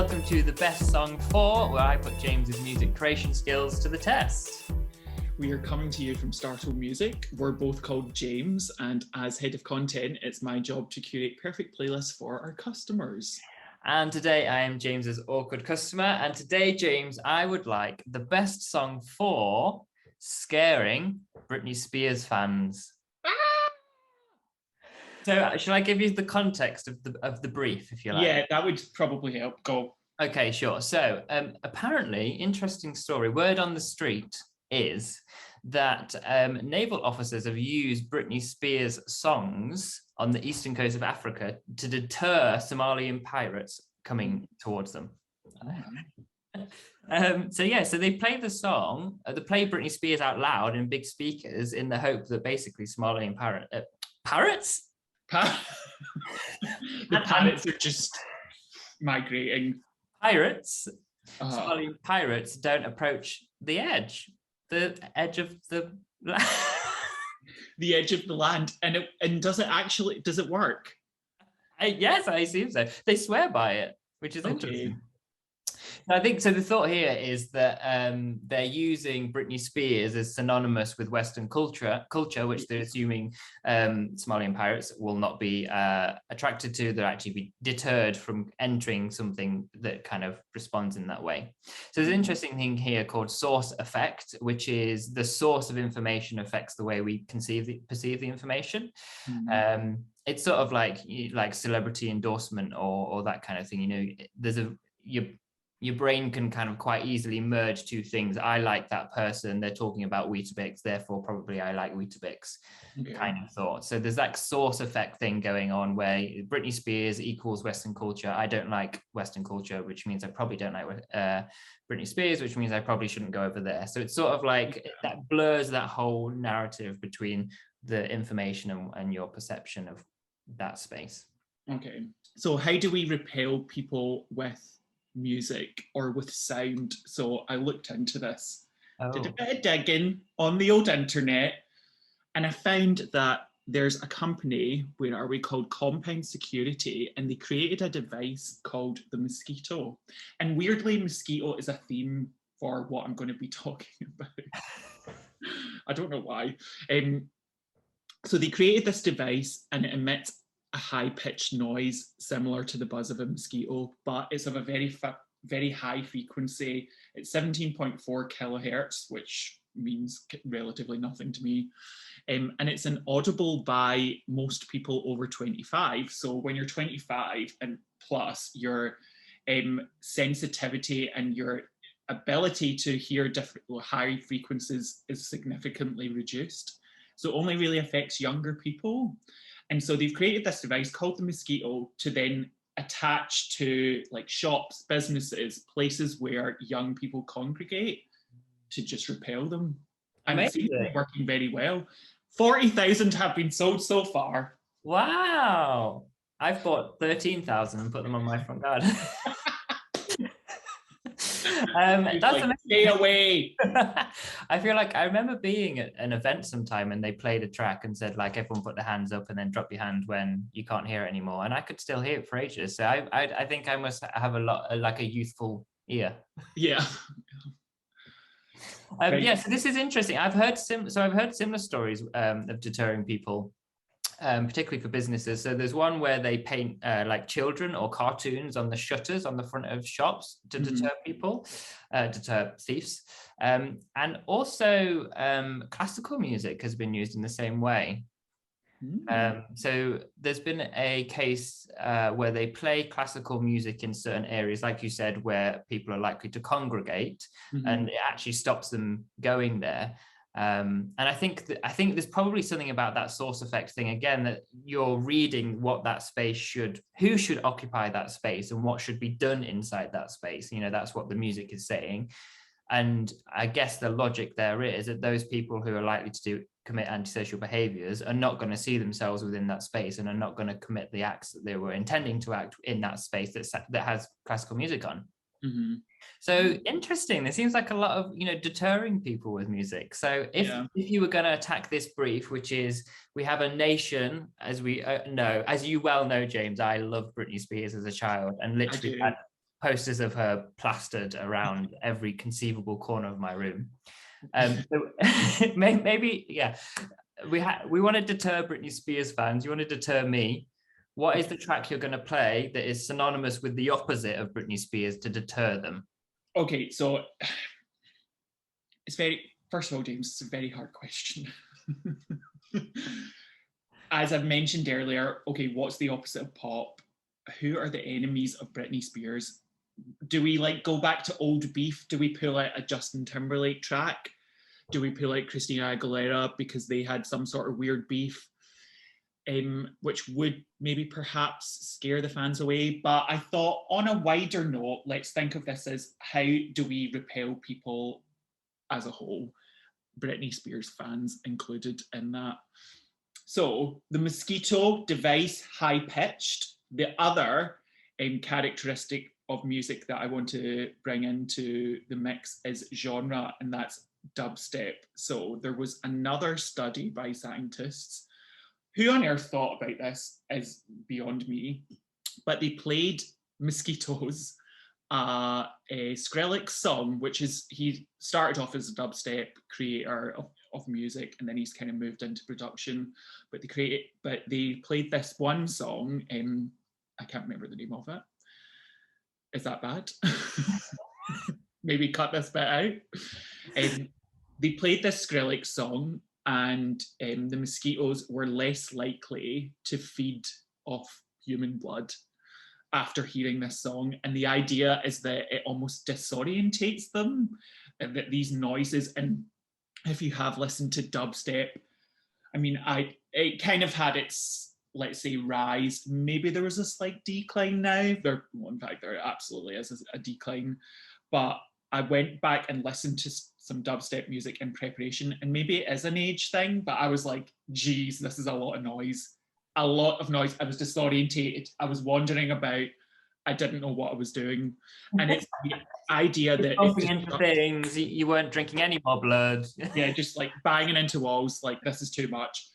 welcome to the Best Song 4, where I put James's music creation skills to the test. We are coming to you from Startle Music. We're both called James, and as head of content, it's my job to curate perfect playlists for our customers. And today I am James's awkward customer, and today, James, I would like the best song for scaring Britney Spears fans. So should I give you the context of the brief, if you like? Yeah, that would probably help. Go. Okay, sure. So apparently, interesting story, word on the street is that naval officers have used Britney Spears songs on the eastern coast of Africa to deter Somalian pirates coming towards them. So they play the song, they play Britney Spears out loud in big speakers in the hope that basically Somalian parrots? The pirates are just migrating. Somalian pirates don't approach the edge of the the edge of the land. And does it work? Yes, I assume so. They swear by it, which is interesting. I think so. The thought here is that they're using Britney Spears as synonymous with Western culture, which they're assuming Somalian pirates will not be attracted to. They'll actually be deterred from entering something that kind of responds in that way. So there's an interesting thing here called source effect, which is the source of information affects the way we perceive the information. Mm-hmm. It's sort of like celebrity endorsement or that kind of thing. You know, there's your brain can kind of quite easily merge two things. I like that person, they're talking about Weetabix, therefore probably I like Weetabix kind of thought. So there's that source effect thing going on where Britney Spears equals Western culture. I don't like Western culture, which means I probably don't like Britney Spears, which means I probably shouldn't go over there. So it's sort of like that blurs that whole narrative between the information and your perception of that space. Okay, so how do we repel people with music or with sound? So I looked into this, did a bit of digging on the old internet, and I found that there's a company, where are we, called Compound Security, and they created a device called the Mosquito. And weirdly, Mosquito is a theme for what I'm going to be talking about. I don't know why. So they created this device, and it emits a high-pitched noise similar to the buzz of a mosquito, but it's of a very high frequency. It's 17.4 kilohertz, which means relatively nothing to me. And it's inaudible by most people over 25. So when you're 25 and plus, your sensitivity and your ability to hear different high frequencies is significantly reduced. So it only really affects younger people. And so they've created this device called the Mosquito to then attach to like shops, businesses, places where young people congregate to just repel them. And it seems to be working very well. 40,000 have been sold so far. Wow. I've bought 13,000 and put them on my front garden. That's like, stay away. I feel like I remember being at an event sometime and they played a track and said like everyone put their hands up and then drop your hand when you can't hear it anymore, and I could still hear it for ages. So I think I must have a youthful ear. Yeah. Yeah, so this is interesting. I've heard similar stories of deterring people, particularly for businesses. So there's one where they paint like children or cartoons on the shutters on the front of shops to deter people, deter thieves. And also classical music has been used in the same way. So there's been a case where they play classical music in certain areas, like you said, where people are likely to congregate, and it actually stops them going there. And I think there's probably something about that source effect thing again, that you're reading what that space who should occupy that space and what should be done inside that space. You know, that's what the music is saying. And I guess the logic there is that those people who are likely to commit antisocial behaviors are not going to see themselves within that space and are not going to commit the acts that they were intending to act in that space that has classical music on. So interesting. There seems like a lot of, deterring people with music. So if you were going to attack this brief, which is we have a nation, as we know, as you well know, James, I loved Britney Spears as a child and literally had posters of her plastered around every conceivable corner of my room. So maybe, yeah, we want to deter Britney Spears fans. You want to deter me. What is the track you're going to play that is synonymous with the opposite of Britney Spears to deter them? Okay, so first of all, James, it's a very hard question. As I've mentioned earlier, okay, what's the opposite of pop? Who are the enemies of Britney Spears? Do we go back to old beef? Do we pull out a Justin Timberlake track? Do we pull out Christina Aguilera because they had some sort of weird beef, which would maybe perhaps scare the fans away? But I thought, on a wider note, let's think of this as, how do we repel people as a whole? Britney Spears fans included in that. So the mosquito device, high-pitched. The other characteristic of music that I want to bring into the mix is genre, and that's dubstep. So there was another study by scientists. Who on earth thought about this is beyond me, but they played Mosquitoes, a Skrillex song, which is, he started off as a dubstep creator of music, and then he's kind of moved into production. But they played this one song. I can't remember the name of it. Is that bad? Maybe cut this bit out. They played this Skrillex song, and the mosquitoes were less likely to feed off human blood after hearing this song. And the idea is that it almost disorientates them, and that these noises, and if you have listened to dubstep, I mean, it kind of had its, let's say, rise. Maybe there was a slight decline now. In fact, there absolutely is a decline. But I went back and listened to some dubstep music in preparation, and maybe it is an age thing, but I was like, geez, this is a lot of noise. A lot of noise. I was disorientated. I was wandering about. I didn't know what I was doing. And it's the idea that bumping into things, you weren't drinking any more blood. Yeah, just banging into walls, this is too much.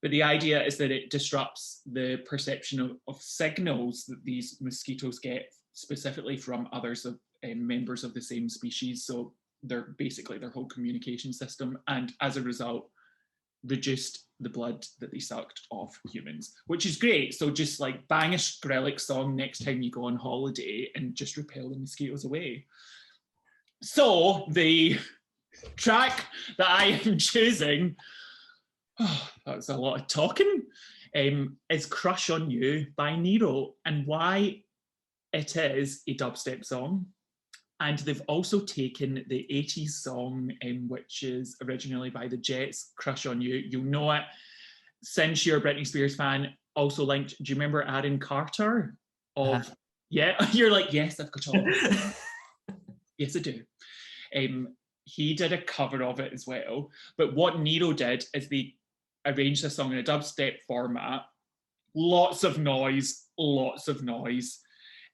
But the idea is that it disrupts the perception of signals that these mosquitoes get, specifically from others of members of the same species. So they're basically their whole communication system, and as a result, reduced the blood that they sucked off humans, which is great. So just bang a Skrillex song next time you go on holiday and just repel the mosquitoes away. So the track that I am choosing, that's a lot of talking, is Crush on You by Nero. And why it is a dubstep song. And they've also taken the 80s song, which is originally by the Jets, Crush on You. You'll know it. Since you're a Britney Spears fan, also linked, do you remember Aaron Carter? Yeah, you're like, yes, I've got all of it. Yes, I do. He did a cover of it as well. But what Nero did is they arranged the song in a dubstep format, lots of noise,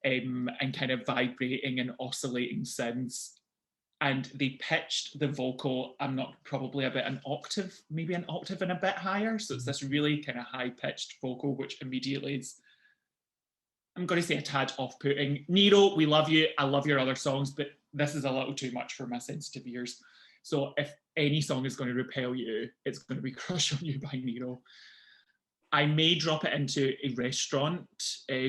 and kind of vibrating and oscillating synths. And they pitched the vocal, probably about an octave, maybe an octave and a bit higher. So it's this really kind of high-pitched vocal, which immediately is, I'm going to say, a tad off-putting. Nero, we love you. I love your other songs, but this is a little too much for my sensitive ears. So if any song is going to repel you, it's going to be Crush on You by Nero. I may drop it into a restaurant,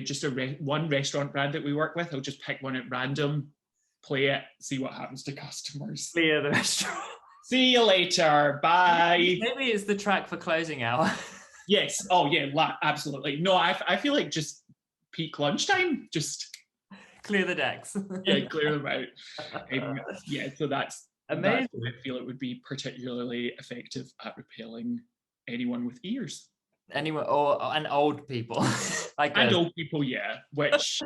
just one restaurant brand that we work with. I'll just pick one at random, play it, see what happens to customers. Clear the restaurant. See you later. Bye. Maybe it's the track for closing hour. Yes. Oh, yeah, absolutely. No, I feel like just peak lunchtime, just clear the decks. Yeah, clear them out. Yeah, so that's amazing. I feel it would be particularly effective at repelling anyone with ears. Anyone and old people. And old people, yeah. Which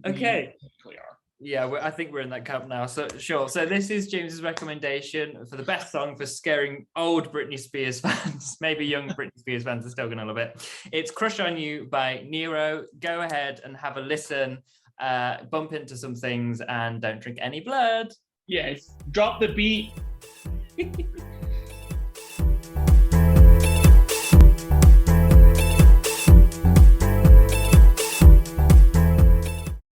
okay. We are. Yeah, I think we're in that camp now. So sure. So this is James's recommendation for the best song for scaring old Britney Spears fans. Maybe young Britney Spears fans are still going to love it. It's Crush on You by Nero. Go ahead and have a listen. Bump into some things and don't drink any blood. Yes. Drop the beat.